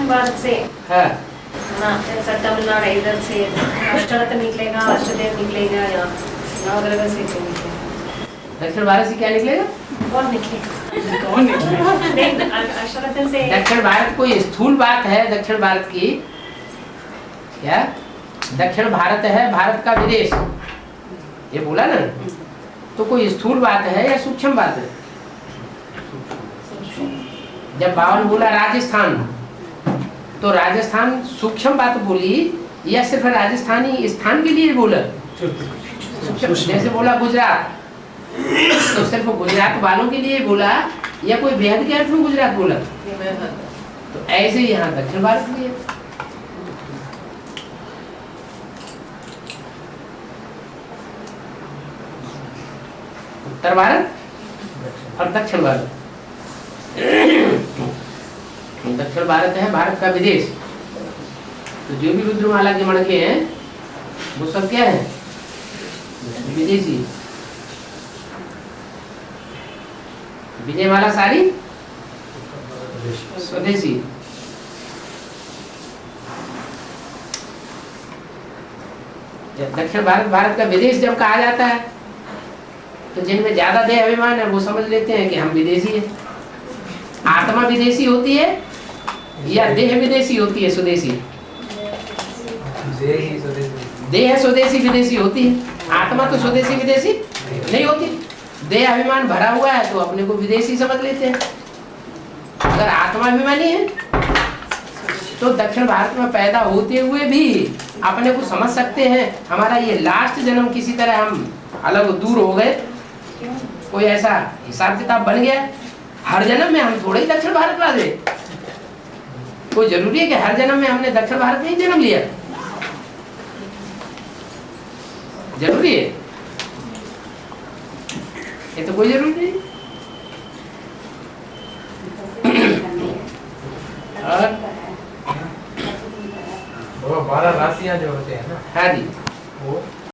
दक्षिण भारत से हाँ ना, ऐसा तमिलनाडु इधर से अष्टरत्न निकलेगा, अष्टदेव निकलेगा, या नवग्रह से क्या निकलेगा? दक्षिण भारत से क्या निकलेगा? कौन निकलेगा? कौन निकलेगा? नहीं, अष्टरत्न से दक्षिण भारत कोई स्थूल बात है दक्षिण भारत की क्या? दक्षिण भारत है भारत का विदेश, ये बोला ना, तो कोई स्थूल बात है या सूक्ष्म बात है? जब बावन बोला राजस्थान, तो राजस्थान सूक्ष्म बात बोली या सिर्फ राजस्थानी स्थान के लिए बोला? जैसे बोला गुजरात, तो सिर्फ गुजरात वालों के लिए बोला या कोई बेहद के अर्थ में गुजरात बोला? तो ऐसे ही यहाँ दक्षिण भारत के लिए। उत्तर भारत और दक्षिण भारत। दक्षिण भारत है भारत का विदेश, तो जो भी रुद्रमाला के मणके हैं वो सब क्या है? विदेशी। विजयमाला सारी स्वदेशी। दक्षिण भारत भारत का विदेश जब कहा जाता है तो जिनमें ज्यादा देह अभिमान है वो समझ लेते हैं कि हम विदेशी है। आत्मा विदेशी होती है या देह विदेशी होती है? स्वदेशी। देह स्वदेशी विदेशी होती है, आत्मा तो स्वदेशी विदेशी नहीं होती। देह अभिमान भरा हुआ है तो अपने को विदेशी समझ लेते हैं। अगर आत्मा अभिमानी है तो दक्षिण भारत में पैदा होते हुए भी अपने को समझ सकते हैं हमारा ये लास्ट जन्म किसी तरह हम अलग दूर हो गए, कोई ऐसा हिसाब किताब बन गया। हर जन्म में हम थोड़े ही दक्षिण भारत वाले, कोई जरूरी है कि हर जन्म में हमने दक्षिण भारत में ही जन्म लिया? जरूरी है? ये तो कोई जरूरी नहीं। और 12 राशियां जो होते हैं ना, हाँ जी, वो